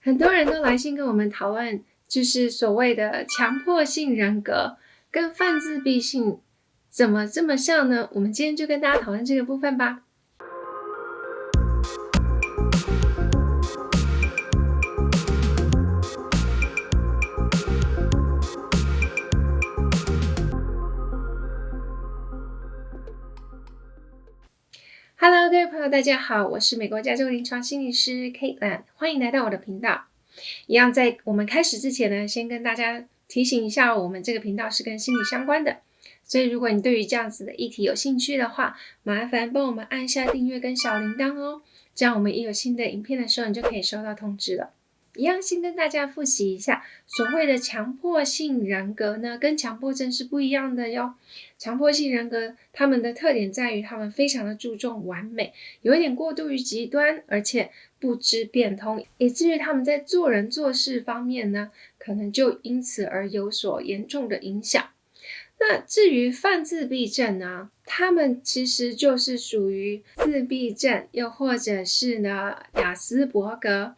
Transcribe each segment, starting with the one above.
很多人都来信跟我们讨论，就是所谓的强迫性人格跟泛自闭性怎么这么像呢？我们今天就跟大家讨论这个部分吧。Hello，各位朋友，大家好，我是美国加州临床心理师 Caitlin， 欢迎来到我的频道。一样在我们开始之前呢，先跟大家提醒一下，我们这个频道是跟心理相关的，所以如果你对于这样子的议题有兴趣的话，麻烦帮我们按下订阅跟小铃铛哦，这样我们一有新的影片的时候，你就可以收到通知了。一样先跟大家复习一下，所谓的强迫性人格呢，跟强迫症是不一样的哟。强迫性人格他们的特点在于他们非常的注重完美，有一点过度于极端，而且不知变通，以至于他们在做人做事方面呢，可能就因此而有所严重的影响。那至于泛自闭症呢，他们其实就是属于自闭症，又或者是呢亚斯伯格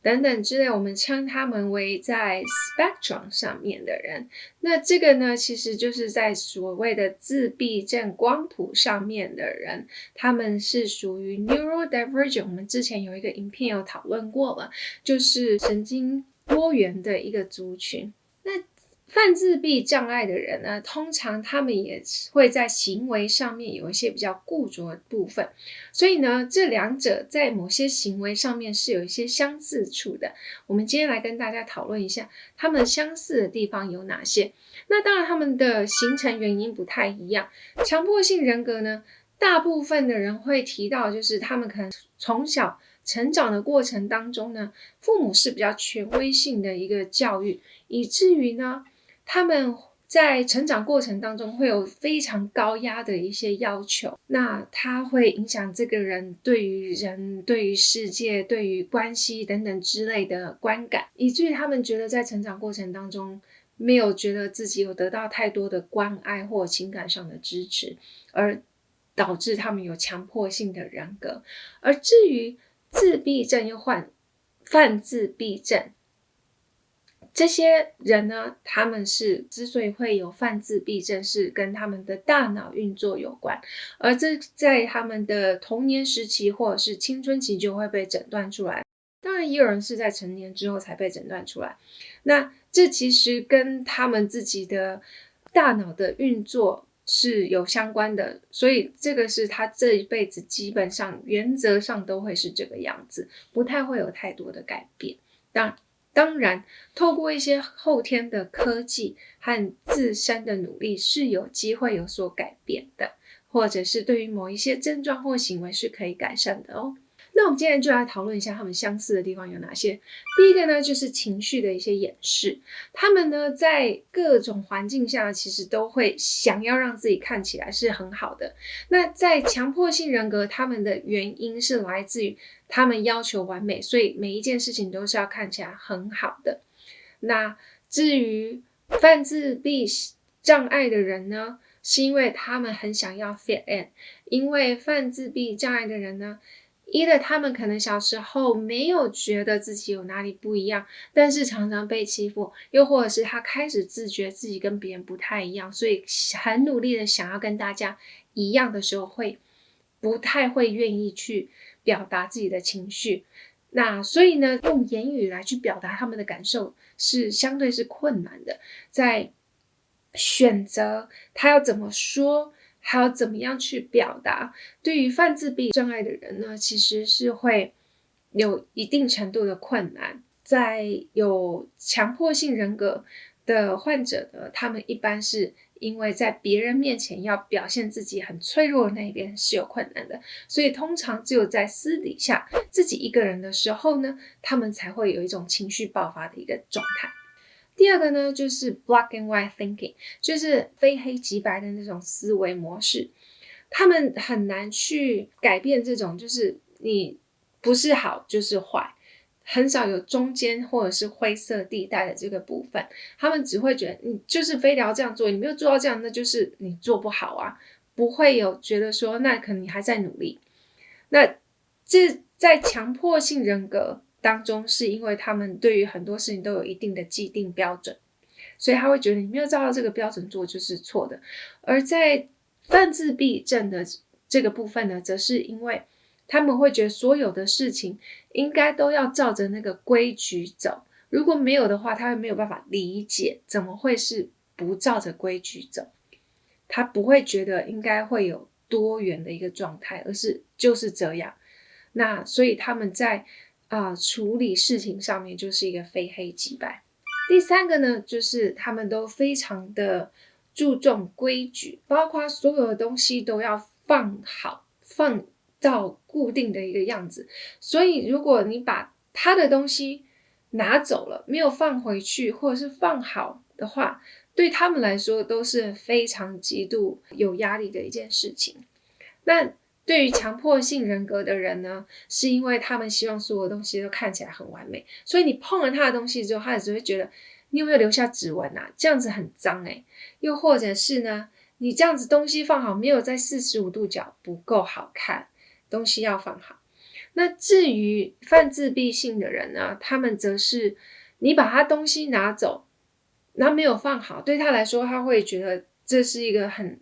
等等之类，我们称他们为在 spectrum 上面的人。那这个呢，其实就是在所谓的自闭症光谱上面的人，他们是属于 neurodivergent。我们之前有一个影片有讨论过了，就是神经多元的一个族群。那泛自闭障碍的人呢，通常他们也会在行为上面有一些比较固着的部分，所以呢，这两者在某些行为上面是有一些相似处的。我们今天来跟大家讨论一下他们相似的地方有哪些。那当然他们的形成原因不太一样。强迫性人格呢，大部分的人会提到，就是他们可能从小成长的过程当中呢，父母是比较权威性的一个教育，以至于呢，他们在成长过程当中会有非常高压的一些要求，那它会影响这个人对于人、对于世界、对于关系等等之类的观感，以至于他们觉得在成长过程当中没有觉得自己有得到太多的关爱或情感上的支持，而导致他们有强迫性的人格。而至于自闭症又泛自闭症，这些人呢，他们是之所以会有泛自闭症，是跟他们的大脑运作有关，而这在他们的童年时期或者是青春期就会被诊断出来。当然也有人是在成年之后才被诊断出来，那这其实跟他们自己的大脑的运作是有相关的，所以这个是他这一辈子基本上原则上都会是这个样子，不太会有太多的改变。当然，透过一些后天的科技和自身的努力是有机会有所改变的，或者是对于某一些症状或行为是可以改善的哦。那我们今天就来讨论一下他们相似的地方有哪些。第一个呢，就是情绪的一些掩饰。他们呢，在各种环境下其实都会想要让自己看起来是很好的。那在强迫性人格，他们的原因是来自于他们要求完美，所以每一件事情都是要看起来很好的。那至于泛自闭障碍的人呢，是因为他们很想要 fit in， 因为泛自闭障碍的人呢，他们可能小时候没有觉得自己有哪里不一样，但是常常被欺负，又或者是他开始自觉自己跟别人不太一样，所以很努力的想要跟大家一样的时候，会不太会愿意去表达自己的情绪。那所以呢，用言语来去表达他们的感受是相对是困难的，在选择他要怎么说，还要怎么样去表达，对于泛自闭障碍的人呢，其实是会有一定程度的困难。在有强迫性人格的患者呢，他们一般是因为在别人面前要表现自己很脆弱的那一边是有困难的，所以通常只有在私底下自己一个人的时候呢，他们才会有一种情绪爆发的一个状态。第二个呢，就是 black and white thinking， 就是非黑即白的那种思维模式。他们很难去改变这种，就是你不是好就是坏，很少有中间或者是灰色地带的这个部分。他们只会觉得你就是非得要这样做，你没有做到这样，那就是你做不好啊，不会有觉得说那可能你还在努力。那这在强迫性人格当中，是因为他们对于很多事情都有一定的既定标准，所以他会觉得你没有照到这个标准做就是错的。而在泛自闭症的这个部分呢，则是因为他们会觉得所有的事情应该都要照着那个规矩走，如果没有的话，他会没有办法理解怎么会是不照着规矩走，他不会觉得应该会有多元的一个状态，而是就是这样。那所以他们在处理事情上面就是一个非黑即白。第三个呢，就是他们都非常的注重规矩，包括所有的东西都要放好，放到固定的一个样子。所以如果你把他的东西拿走了，没有放回去，或者是放好的话，对他们来说都是非常极度有压力的一件事情。那对于强迫性人格的人呢，是因为他们希望所有东西都看起来很完美，所以你碰了他的东西之后，他只会觉得你有没有留下指纹啊？这样子很脏又或者是呢，你这样子东西放好没有在45度角，不够好看，东西要放好。那至于泛自闭性的人呢，他们则是你把他东西拿走，然后没有放好，对他来说他会觉得这是一个很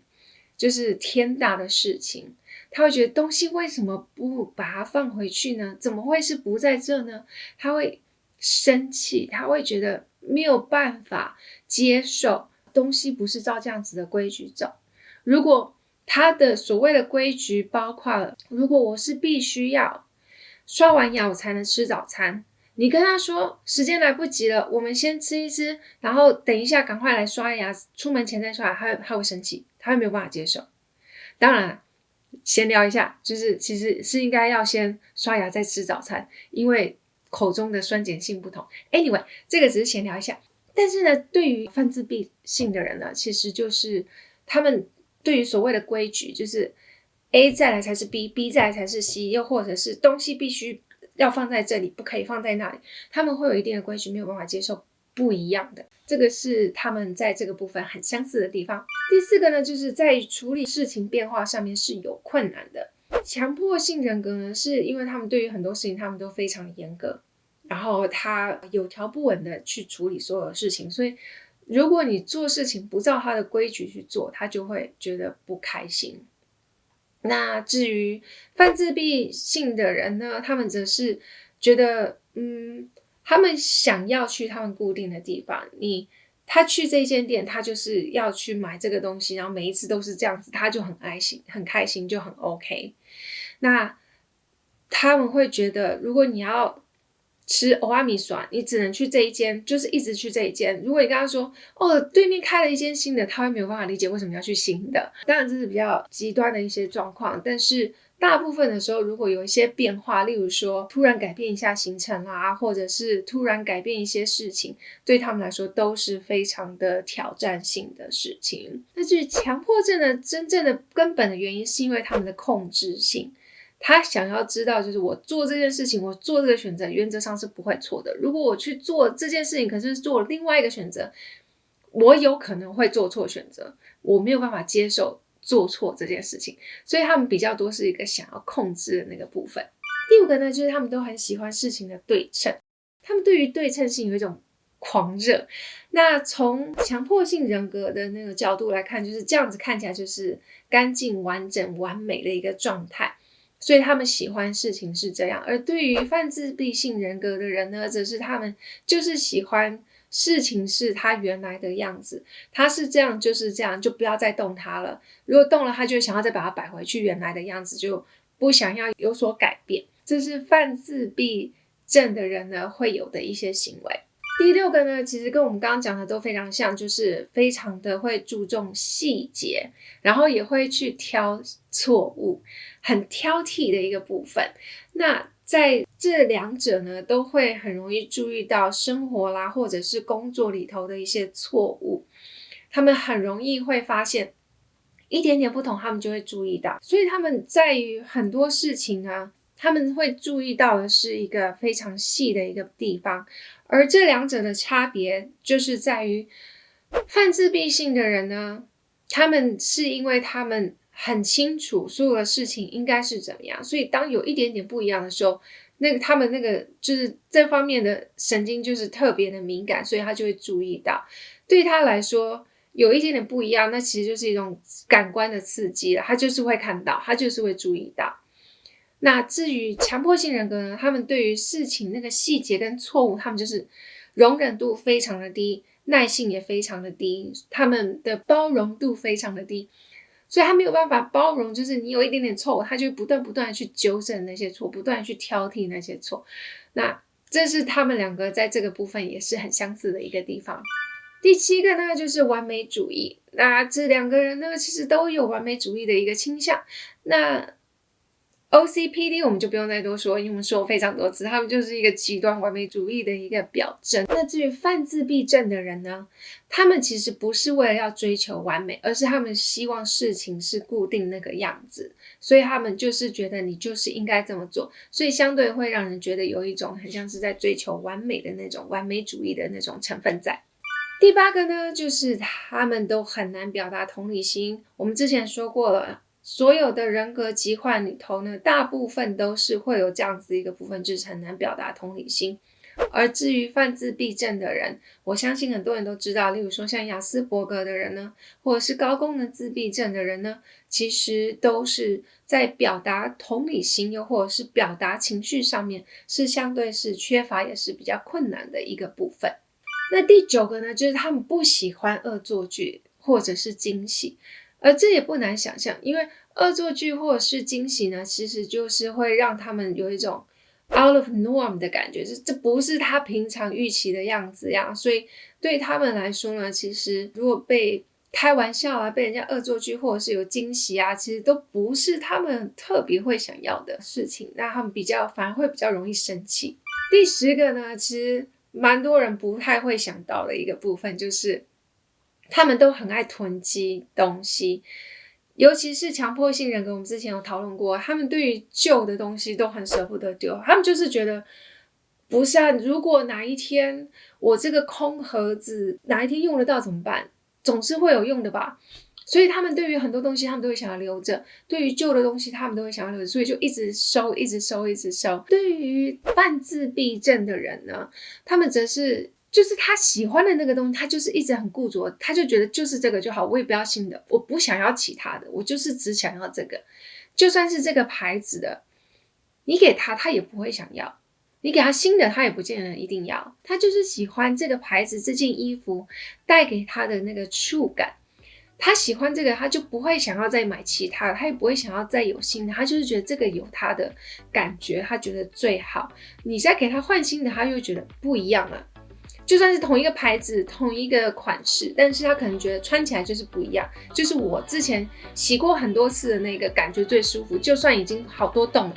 就是天大的事情，他会觉得东西为什么不把它放回去呢？怎么会是不在这呢？他会生气，他会觉得没有办法接受东西不是照这样子的规矩走。如果他的所谓的规矩包括了，如果我是必须要刷完牙我才能吃早餐，你跟他说时间来不及了，我们先吃一吃，然后等一下赶快来刷牙，出门前再刷牙，他会生气，他会没有办法接受。当然闲聊一下，就是其实是应该要先刷牙再吃早餐，因为口中的酸碱性不同。 Anyway， 这个只是闲聊一下。但是呢，对于泛自闭性的人呢，其实就是他们对于所谓的规矩，就是 A 再来才是 B，B 再来才是 C， 又或者是东西必须要放在这里，不可以放在那里，他们会有一定的规矩，没有办法接受不一样的。这个是他们在这个部分很相似的地方。第四个呢，就是在处理事情变化上面是有困难的。强迫性人格呢，是因为他们对于很多事情他们都非常严格，然后他有条不紊的去处理所有的事情，所以如果你做事情不照他的规矩去做，他就会觉得不开心。那至于泛自闭性的人呢，他们则是觉得他们想要去他们固定的地方，他去这间店，他就是要去买这个东西，然后每一次都是这样子，他就很开心，就很 OK。那他们会觉得，如果你要吃蚵仔米线，你只能去这一间，就是一直去这一间。如果你跟他说对面开了一间新的，他会没有办法理解为什么要去新的。当然这是比较极端的一些状况，但是大部分的时候，如果有一些变化，例如说突然改变一下行程啊，或者是突然改变一些事情，对他们来说都是非常的挑战性的事情。那至于强迫症的真正的根本的原因，是因为他们的控制性。他想要知道，就是我做这件事情，我做这个选择原则上是不会错的。如果我去做这件事情，可是做另外一个选择，我有可能会做错选择，我没有办法接受做错这件事情，所以他们比较多是一个想要控制的那个部分。第五个呢，就是他们都很喜欢事情的对称，他们对于对称性有一种狂热。那从强迫性人格的那个角度来看，就是这样子看起来就是干净、完整、完美的一个状态。所以他们喜欢事情是这样，而对于泛自闭性人格的人呢，则是他们就是喜欢事情是他原来的样子，他是这样就是这样，就不要再动它了。如果动了，他就想要再把它摆回去原来的样子，就不想要有所改变。这是泛自闭症的人呢会有的一些行为。第六个呢，其实跟我们刚刚讲的都非常像，就是非常的会注重细节，然后也会去挑错误，很挑剔的一个部分。那在这两者呢，都会很容易注意到生活啦，或者是工作里头的一些错误，他们很容易会发现一点点不同，他们就会注意到。所以他们在于很多事情呢，他们会注意到的是一个非常细的一个地方，而这两者的差别就是在于泛自闭性的人呢，他们是因为他们很清楚所有的事情应该是怎么样，所以当有一点点不一样的时候，他们那个就是这方面的神经就是特别的敏感，所以他就会注意到。对他来说有一点点不一样，那其实就是一种感官的刺激了，他就是会看到，他就是会注意到。那至于强迫性人格呢，他们对于事情那个细节跟错误，他们就是容忍度非常的低，耐性也非常的低，他们的包容度非常的低，所以他没有办法包容，就是你有一点点错，他就不断的去纠正那些错，不断的去挑剔那些错。那这是他们两个在这个部分也是很相似的一个地方。第7个呢，就是完美主义。那这两个人呢，其实都有完美主义的一个倾向。那OCPD 我们就不用再多说，因为我们说非常多次，他们就是一个极端完美主义的一个表征。那至于泛自闭症的人呢，他们其实不是为了要追求完美，而是他们希望事情是固定那个样子，所以他们就是觉得你就是应该这么做，所以相对会让人觉得有一种很像是在追求完美的那种完美主义的那种成分在。第8个呢，就是他们都很难表达同理心。我们之前说过了，所有的人格疾患里头呢，大部分都是会有这样子一个部分，就是很难表达同理心。而至于泛自闭症的人，我相信很多人都知道，例如说像亚斯伯格的人呢，或者是高功能自闭症的人呢，其实都是在表达同理心又或者是表达情绪上面是相对是缺乏也是比较困难的一个部分。那第9个呢，就是他们不喜欢恶作剧或者是惊喜，而这也不难想象，因为恶作剧或者是惊喜呢，其实就是会让他们有一种 out of norm 的感觉，这不是他平常预期的样子呀，所以对他们来说呢，其实如果被开玩笑啊，被人家恶作剧或者是有惊喜啊，其实都不是他们特别会想要的事情，那他们反而会比较容易生气。第10个呢，其实蛮多人不太会想到的一个部分，就是他们都很爱囤积东西，尤其是强迫性人格，我们之前有讨论过，他们对于旧的东西都很舍不得丢，他们就是觉得不是啊，如果哪一天我这个空盒子哪一天用得到怎么办？总是会有用的吧。所以他们对于很多东西他们都会想要留着，对于旧的东西他们都会想要留着，所以就一直收一直收一直收。对于泛自闭症的人呢，他们则是就是他喜欢的那个东西，他就是一直很固着，他就觉得就是这个就好，我也不要新的，我不想要其他的，我就是只想要这个。就算是这个牌子的，你给他他也不会想要，你给他新的他也不见得一定要，他就是喜欢这个牌子这件衣服带给他的那个触感，他喜欢这个他就不会想要再买其他的，他也不会想要再有新的，他就是觉得这个有他的感觉，他觉得最好。你再给他换新的，他又觉得不一样了，就算是同一个牌子同一个款式，但是他可能觉得穿起来就是不一样，就是我之前洗过很多次的那个感觉最舒服，就算已经好多洞了，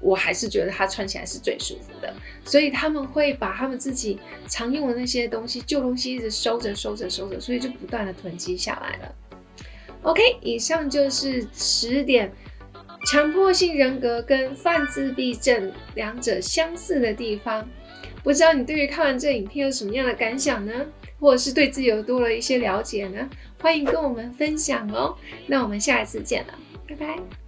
我还是觉得它穿起来是最舒服的。所以他们会把他们自己常用的那些东西旧东西一直收着，所以就不断的囤积下来了。 OK， 以上就是10点强迫性人格跟泛自闭症两者相似的地方。不知道你对于看完这影片有什么样的感想呢？或者是对自己有多了一些了解呢？欢迎跟我们分享哦。那我们下一次见了，拜拜。